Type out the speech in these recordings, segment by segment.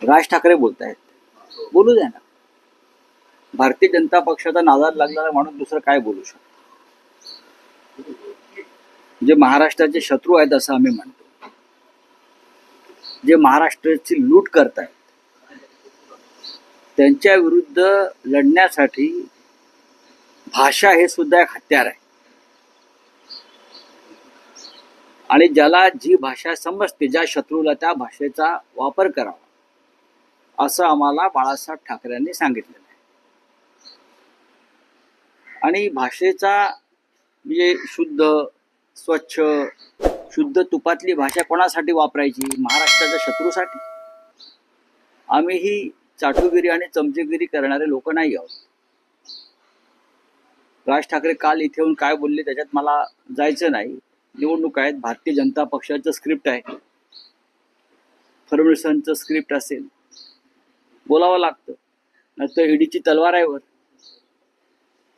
राज ठाकरे बोलतायत, बोलू द्या ना. भारतीय जनता पक्षाचा नादाला लागलेला माणूस दुसरं काय बोलू शकतो? जे महाराष्ट्राचे शत्रू आहेत असं आम्ही म्हणतो, जे महाराष्ट्राची लूट करतायत, त्यांच्या विरुद्ध लढण्यासाठी भाषा हे सुद्धा एक हत्यार आहे. आणि ज्याला जी भाषा समजते, ज्या शत्रूला त्या भाषेचा वापर करावा असं आम्हाला बाळासाहेब ठाकरेंनी सांगितलेलं आहे. आणि भाषेचा म्हणजे शुद्ध, स्वच्छ, शुद्ध तुपातली भाषा कोणासाठी वापरायची? महाराष्ट्राच्या शत्रूसाठी. आम्ही ही चाटुगिरी आणि चमचेगिरी करणारे लोक नाही आहोत. राज ठाकरे काल इथे येऊन काय बोलले त्याच्यात मला जायचं नाही. निवडणूक आहेत, भारतीय जनता पक्षाचं स्क्रिप्ट आहे, फडणवीसांचं स्क्रिप्ट असेल, बोलावं लागतं. नाही तर ईडीची तलवार आहे वर,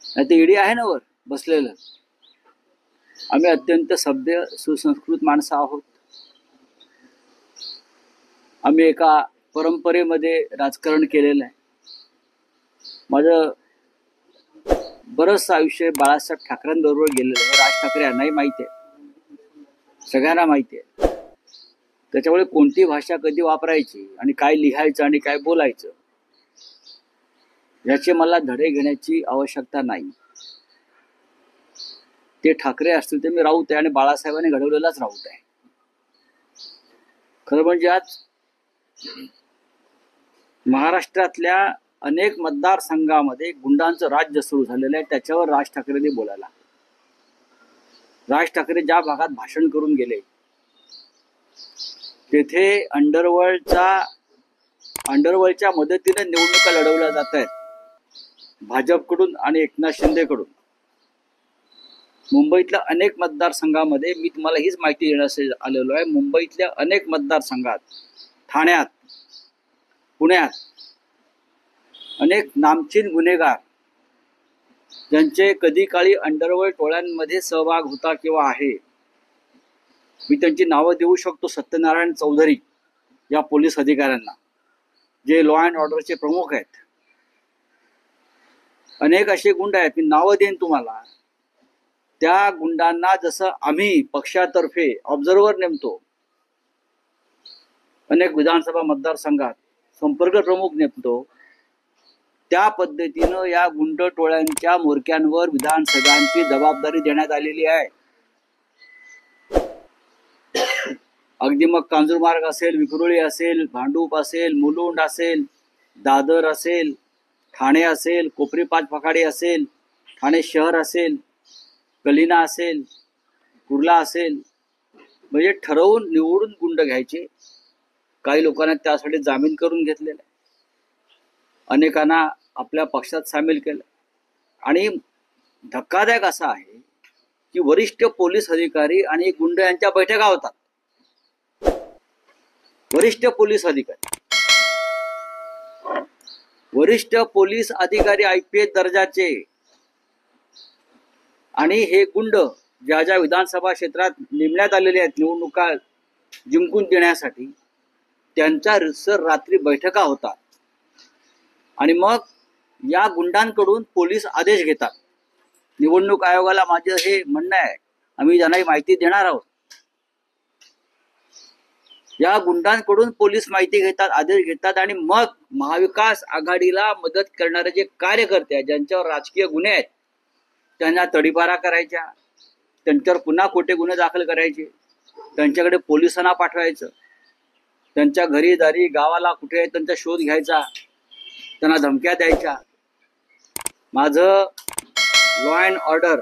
नाही तर ईडी आहे ना वर बसलेलं. आम्ही अत्यंत सभ्य सुसंस्कृत माणसं आहोत. आम्ही एका परंपरेमध्ये राजकारण केलेलं आहे. माझं बरंच आयुष्य बाळासाहेब ठाकरेंबरोबर गेलेलं आहे. राज ठाकरे यांनाही माहिती आहे, सगळ्यांना माहिती आहे. त्याच्यामुळे कोणती भाषा कधी वापरायची आणि काय लिहायचं आणि काय बोलायचं याचे मला धडे घेण्याची आवश्यकता नाही. ते ठाकरे असतील ते मी राऊत आहे आणि बाळासाहेबांनी घडवलेलाच राऊत आहे. खरं म्हणजे आज महाराष्ट्रातल्या अनेक मतदारसंघामध्ये गुंडांचं राज्य सुरू झालेलं आहे. त्याच्यावर राज ठाकरेंनी बोलायला. राज ठाकरे ज्या भागात भाषण करून गेले तेथे अंडरवर्ल्डच्या मदतीने निवडणुका लढवल्या जात आहेत, भाजपकडून आणि एकनाथ शिंदेकडून. मुंबईतल्या अनेक मतदारसंघामध्ये मी तुम्हाला हीच माहिती देण्यासाठी आलेलो आहे. मुंबईतल्या अनेक मतदारसंघात, ठाण्यात, पुण्यात अनेक नामचीन गुन्हेगार ज्यांचे कधी काळी अंडरवर्ल्ड टोळ्यांमध्ये सहभाग होता किंवा आहे, मी त्यांची नावं देऊ शकतो. सत्यनारायण चौधरी या पोलीस अधिकाऱ्यांना, जे लॉ अँड ऑर्डरचे प्रमुख आहेत. अनेक असे गुंड आहेत, मी नावं देईन तुम्हाला. त्या गुंडांना जसं आम्ही पक्षातर्फे ऑब्झर्व्हर नेमतो, अनेक विधानसभा मतदारसंघात संपर्क प्रमुख नेमतो, त्या पद्धतीनं या गुंड टोळ्यांच्या म्होरक्यांवर विधानसभांची जबाबदारी देण्यात आलेली आहे. अगदी मग कांजूरमार्ग असेल, विक्रोळी असेल, भांडूप असेल, मुलुंड असेल, दादर असेल, ठाणे असेल, कोपरी पाचपखाडी असेल, ठाणे शहर असेल, कलिना असेल, कुर्ला असेल, म्हणजे ठरवून निवडून गुंड घ्यायचे. काही लोकांना त्यासाठी जामीन करून घेतलेला आहे, अनेकांना आपल्या पक्षात सामील केलं. आणि धक्कादायक असा आहे की वरिष्ठ पोलीस अधिकारी आणि गुंड यांच्या बैठका होतात. वरिष्ठ पोलीस अधिकारी IPS दर्जाचे आणि हे गुंड ज्या ज्या विधानसभा क्षेत्रात नेमण्यात आलेले आहेत निवडणुका जिंकून देण्यासाठी, त्यांच्या रितसर रात्री बैठका होतात. आणि मग या गुंडांकडून पोलीस आदेश घेतात. निवडणूक आयोगाला माझं हे म्हणणं आहे, आम्ही त्यांना माहिती देणार आहोत. या गुंडांकडून पोलीस माहिती घेतात, आदेश घेतात, आणि मग महाविकास आघाडीला मदत करणारे जे कार्यकर्ते आहेत, ज्यांच्यावर राजकीय गुन्हे आहेत, त्यांना तडीपारा करायच्या, त्यांच्यावर पुन्हा खोटे गुन्हे दाखल करायचे, त्यांच्याकडे पोलिसांना पाठवायचं, त्यांच्या घरी दारी गावाला कुठे आहे त्यांचा शोध घ्यायचा, त्यांना धमक्या द्यायच्या. माझं लॉ अँड ऑर्डर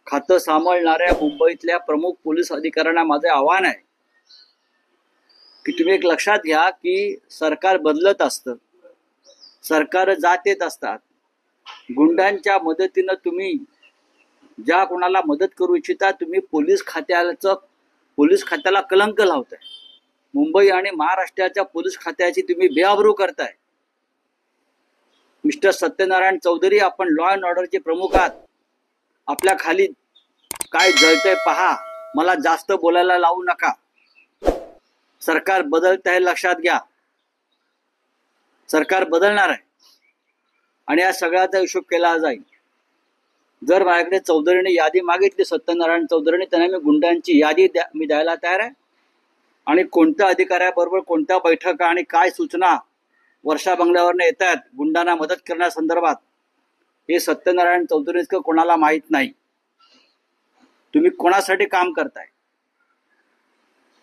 खातं सांभाळणाऱ्या मुंबईतल्या प्रमुख पोलीस अधिकाऱ्यांना माझं आव्हान आहे की तुम्ही एक लक्षात घ्या की सरकार बदलत असतं, सरकार जात येत असतात. गुंडांच्या मदतीनं तुम्ही ज्या कोणाला मदत करू इच्छिता, तुम्ही पोलीस खात्याला कलंक लावताय. मुंबई आणि महाराष्ट्राच्या पोलीस खात्याची तुम्ही बेआबरू करताय. मिस्टर सत्यनारायण चौधरी, आपण लॉ अँड ऑर्डरचे प्रमुख आहात. आपल्या खाली काय जळतंय पहा, मला जास्त बोलायला लावू नका. सरकार बदलत आहे लक्षात घ्या. सरकार बदलणार आहे आणि या सगळ्याचा हिशोब केला जाईल. जर माझ्याकडे चौधरीने यादी मागितली, सत्यनारायण चौधरीने, त्यांना मी गुंडांची यादी मी द्यायला तयार आहे. आणि कोणत्या अधिकाऱ्याबरोबर कोणत्या बैठका आणि काय सूचना वर्षा बंगल्यावरनं येत आहेत गुंडांना मदत करण्यासंदर्भात, हे सत्यनारायण चौधरी इतकं कोणाला माहीत नाही. तुम्ही कोणासाठी काम करताय?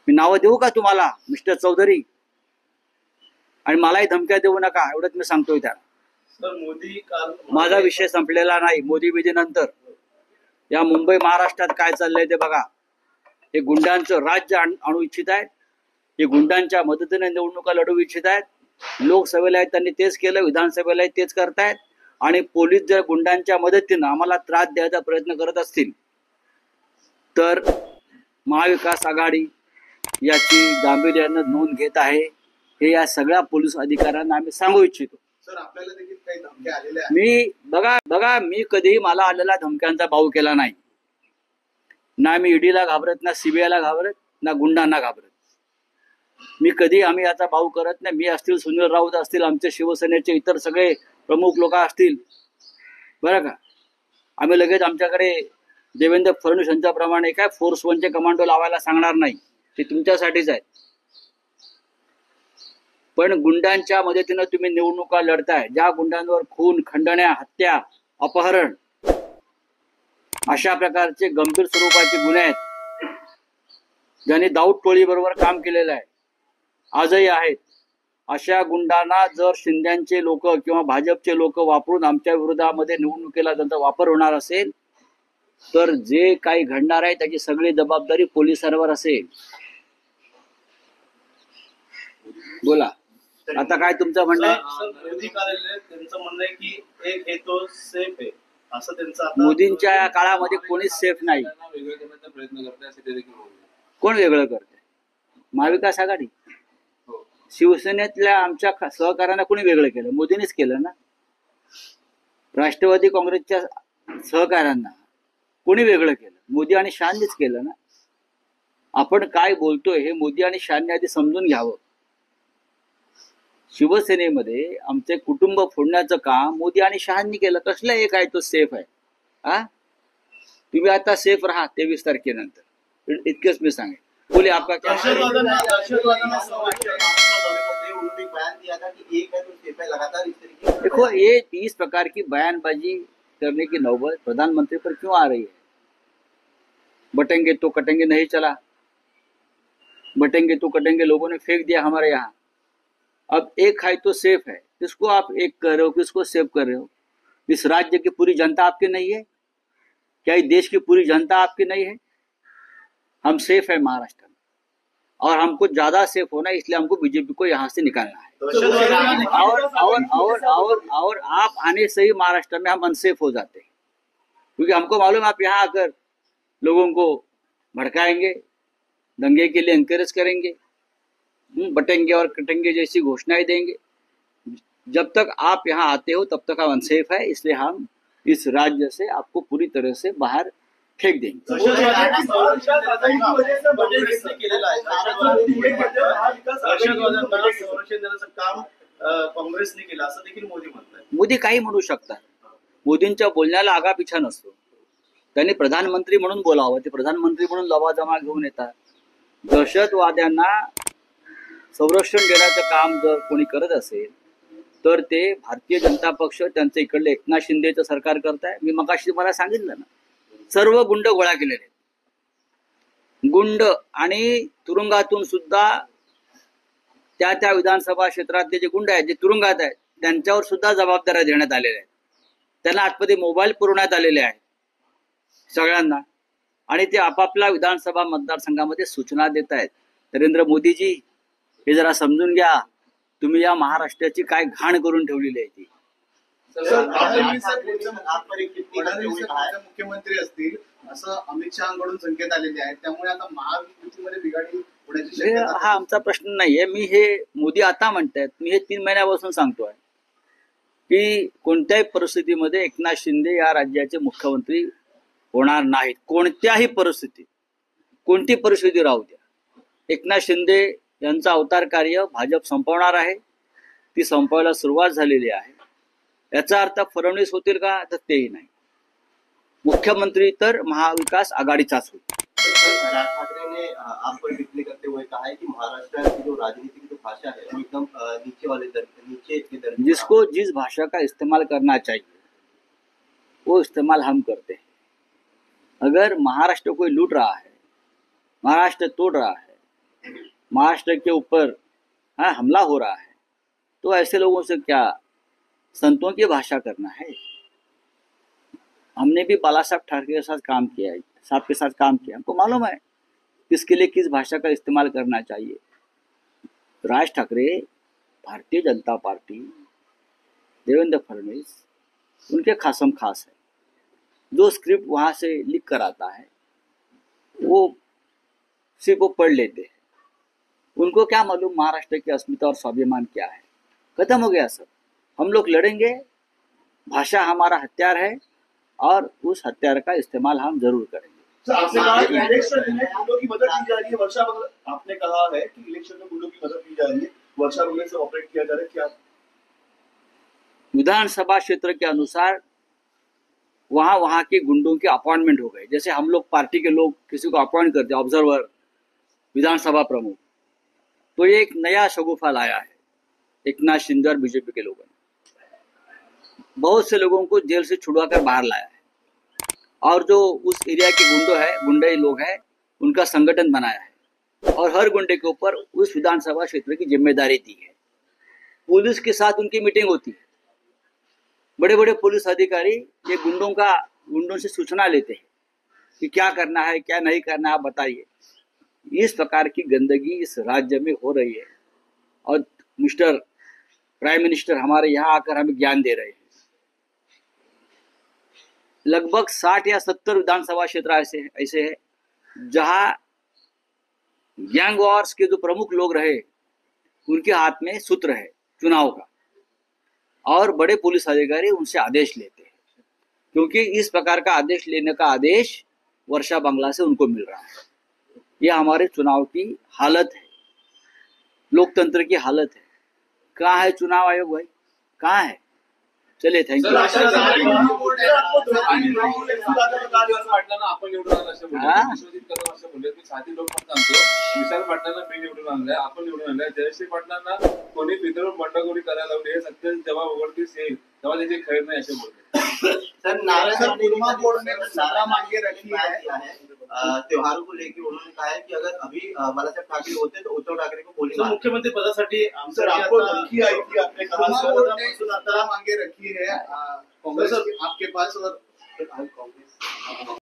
मी नावं देऊ का तुम्हाला, मिस्टर चौधरी? आणि मलाही धमक्या देऊ नका, एवढंच मी सांगतोय त्या. माझा विषय संपलेला नाही. मोदी विधी नंतर या मुंबई महाराष्ट्रात काय चाललंय ते बघा. हे गुंडांचं राज्य आणू इच्छित आहेत. हे गुंडांच्या मदतीने निवडणुका लढवू इच्छित आहेत. लोकसभेला त्यांनी तेच केलं, विधानसभेलाही तेच करतायत. आणि पोलीस जर गुंडांच्या मदतीनं आम्हाला त्रास द्यायचा प्रयत्न करत असतील तर महाविकास आघाडी याची गांभीर्यानं नोंद घेत आहे. हे या सगळ्या पोलीस अधिकाऱ्यांना आम्ही सांगू इच्छितो. सर, आपल्याला देखील काही धमक्या आलेल्या आहेत. मी कधीही मला आलेला धमक्यांचा भाऊ केला नाही. ना मी ईडीला घाबरत, ना सीबीआयला घाबरत, ना गुंडांना घाबरत. मी कधी आम्ही याचा भाऊ करत नाही. मी असतील, सुनील राऊत असतील, आमचे शिवसेनेचे इतर सगळे प्रमुख लोक असतील, बरं का, आम्ही लगेच आमच्याकडे देवेंद्र फडणवीस यांच्याप्रमाणे काय फोर्स 1चे कमांडो लावायला सांगणार नाही. ते तुमच्यासाठीच आहे. पण गुंडांच्या मदतीनं तुम्ही निवडणुका लढताय. ज्या गुंडांवर खून, खंडण्या, हत्या, अपहरण अशा प्रकारचे गंभीर स्वरूपाचे गुन्हे आहेत, ज्यांनी दाऊद टोळी बरोबर काम केलेलं आहे, आजही आहेत, अशा गुंडांना जर शिंद्यांचे लोक किंवा भाजपचे लोक वापरून आमच्या विरोधामध्ये निवडणुकीला त्यांचा वापर होणार असेल तर जे काही घडणार आहे त्याची सगळी जबाबदारी पोलिसांवर असेल. बोला आता काय तुमचं म्हणणं आहे? मोदी कार्यालय त्यांचं म्हणणं आहे की एक हे तो सेफ आहे असं त्यांचं. मोदींच्या या काळामध्ये कोणीच सेफ नाही. वेगळं करण्याचा प्रयत्न करते असे ते देखील बोलले. कोण वेगळं करते? महाविकास आघाडी. शिवसेनेतल्या आमच्या सहकार्यांना कोणी वेगळं केलं? मोदींनीच केलं ना. राष्ट्रवादी काँग्रेसच्या सहकार्यांना कोणी वेगळं केलं? मोदी आणि शहांनीच केलं ना. आपण काय बोलतोय हे मोदी आणि शहांनी आधी समजून घ्यावं. शिवसेनेमध्ये आमचे कुटुंब फोडण्याचं काम मोदी आणि शहांनी केलं. कसलं एक आहे तो सेफ आहे? हा, तुम्ही आता सेफ राहा 23 तारखेनंतर, इतकेच मी सांगेन. बोले आपका क्या? देखो, ये इस प्रकार की बयानबाजी करने की नौबत प्रधानमंत्री पर क्यों आ रही है? बटेंगे तो कटेंगे नहीं चला, बटेंगे तो कटेंगे लोगों ने फेंक दिया हमारे यहाँ. अब एक है तो सेफ है, किसको आप एक कर रहे हो, किसको सेव कर रहे हो? इस राज्य की पूरी जनता आपकी नहीं है क्या? इस देश की पूरी जनता आपकी नहीं है? हम सेफ है महाराष्ट्र में, और हमको ज्यादा सेफ होना है, इसलिए हमको बीजेपी को यहाँ से निकालना है. और आप आने से ही महाराष्ट्र में हम अनसेफ हो जाते हैं, क्योंकि हमको मालूम है आप यहाँ आकर लोगों को भड़काएंगे, दंगे के लिए एनकरेज करेंगे, बटेंगे और कटेंगे जैसी घोषणाएं देंगे. जब तक आप यहाँ आते हो तब तक हम अनसेफ है, इसलिए हम इस राज्य से आपको पूरी तरह से बाहर फेक देंगे. काँग्रेसने केलं असं देखील मोदी म्हणतात. मोदी काही म्हणू शकतात. मोदींच्या बोलण्याला आगापिछा नसतो. त्यांनी प्रधानमंत्री म्हणून बोलावं. ते प्रधानमंत्री म्हणून लवाजमा घेऊन येतात. दहशतवाद्यांना संरक्षण देण्याचं काम जर कोणी करत असेल तर ते भारतीय जनता पक्ष, त्यांचं इकडले एकनाथ शिंदेचं सरकार करताय. मी मगाशी तुम्हाला सांगितलं ना, सर्व गुंड गोळा केलेले आहेत. गुंड आणि तुरुंगातून सुद्धा त्या विधानसभा क्षेत्रातले जे गुंड आहेत, जे तुरुंगात आहेत, त्यांच्यावर सुद्धा जबाबदाऱ्या देण्यात आलेल्या आहेत. त्यांना आतमध्ये मोबाईल पुरवण्यात आलेले आहेत सगळ्यांना, आणि ते आपापल्या विधानसभा मतदारसंघामध्ये सूचना देत आहेत. नरेंद्र मोदीजी, हे जरा समजून घ्या, तुम्ही या महाराष्ट्राची काय घाण करून ठेवलेली आहे ती. मुख्यमंत्री असतील असं अमित शहाकडून संकेत आलेले आहेत, त्यामुळे आता महायुतीमध्ये बिघाडी होण्याची हा आमचा प्रश्न नाहीये. मी हे मोदी आता म्हणतायत, मी हे 3 महिन्यापासून सांगतोय की कोणत्याही परिस्थितीमध्ये एकनाथ शिंदे या राज्याचे मुख्यमंत्री होणार नाहीत. कोणत्याही परिस्थितीत, कोणती परिस्थिती राहू द्या, एकनाथ शिंदे यांचा अवतार कार्य भाजप संपवणार आहे. ती संपवायला सुरुवात झालेली आहे. याचा अर्थ फडणवीस होतील का, तर तेही नाही. मुख्यमंत्री तर महाविकास आघाडीचाच होईल. राज ठाकरे ने आप पर टिप्पणी करते हुए कहा है कि महाराष्ट्र की जो राजनीति की जो भाषा है वो एकदम नीचे के दर्जे। जिसको जिस भाषा का इस्तेमाल करना चाहिए वो इस्तेमाल हम करते हैं. अगर महाराष्ट्र कोई लूट रहा है, महाराष्ट्र तोड़ रहा है, महाराष्ट्र के ऊपर हमला हो रहा है, तो ऐसे लोगों से क्या संतों की भाषा करना है. हमने भी बाला साहब ठाकरे के साथ काम किया है, साहब के साथ काम किया, हमको मालूम है किसके लिए किस भाषा का इस्तेमाल करना चाहिए. राज ठाकरे, भारतीय जनता पार्टी, देवेंद्र फडणवीस उनके खासम खास है. जो स्क्रिप्ट वहां से लिख कर आता है वो सिर्फ वो पढ़ लेते हैं. उनको क्या मालूम महाराष्ट्र की अस्मिता और स्वाभिमान क्या है. खत्म हो गया सब. हम लोग लड़ेंगे, भाषा हमारा हथियार है और उस हथियार का इस्तेमाल हम जरूर करेंगे. आपने कहा कि इलेक्शन में गुंडों की मदद की जा रही है, वर्षा बगल आपने कहा है कि इलेक्शन में गुंडों की मदद की जा रही है, वर्षा बगल से ऑपरेट किया जा रहा है. क्या विधानसभा क्षेत्र के अनुसार वहां के गुंडों के अपॉइंटमेंट हो गए. जैसे हम लोग पार्टी के लोग किसी को अपॉइंट करते हैं, ऑब्जर्वर, विधानसभा प्रमुख, तो ये एक नया शगुफा लाया है एकनाथ शिंदे और बीजेपी के लोगों ने. बहुत से लोगों को जेल से छुड़वा कर बाहर लाया है और जो उस एरिया के गुंडे लोग हैं उनका संगठन बनाया है और हर गुंडे के ऊपर उस विधानसभा क्षेत्र की जिम्मेदारी दी है. पुलिस के साथ उनकी मीटिंग होती है. बड़े बड़े पुलिस अधिकारी ये गुंडों से सूचना लेते हैं कि क्या करना है क्या नहीं करना है, आप बताइए. इस प्रकार की गंदगी इस राज्य में हो रही है और मिस्टर प्राइम मिनिस्टर हमारे यहाँ आकर हमें ज्ञान दे रहे हैं. लगभग 60 या 70 विधानसभा क्षेत्र ऐसे है जहां गैंग वॉर्स के जो प्रमुख लोग रहे उनके हाथ में सूत्र है चुनाव का और बड़े पुलिस अधिकारी उनसे आदेश लेते हैं, क्योंकि इस प्रकार का आदेश लेने का आदेश वर्षा बंगला से उनको मिल रहा है. यह हमारे चुनाव की हालत है, लोकतंत्र की हालत है. कहाँ है चुनाव आयोग भाई, कहाँ है? चलिए, थँक यू. आपण निवडून आणलं असं बोलले, विश्वजित कदम असं बोलले की 7 लोक फक्त आणतो. विशाल पाटलांना मी निवडून आणलंय, आपण निवडून आणलंय. जयश्री पाटलांना कोणी पितळून बंडखोरी करायला लावली, हे सत्य जेव्हा उघडकीस येईल तेव्हा त्याची खैर नाही असे बोलले. सर नारा बोर्ड ने नारा मांगे रखी है त्योहारों को लेकर. उन्होंने कहा है कि अगर अभी बाला साहब ठाकरे होते तो उद्धव ठाकरे को गोली मार. मुख्यमंत्री पदासाठी सर आपको धमकी आई थी, आपने कहा नारा मांगे रखी है कांग्रेस आपके पास और कांग्रेस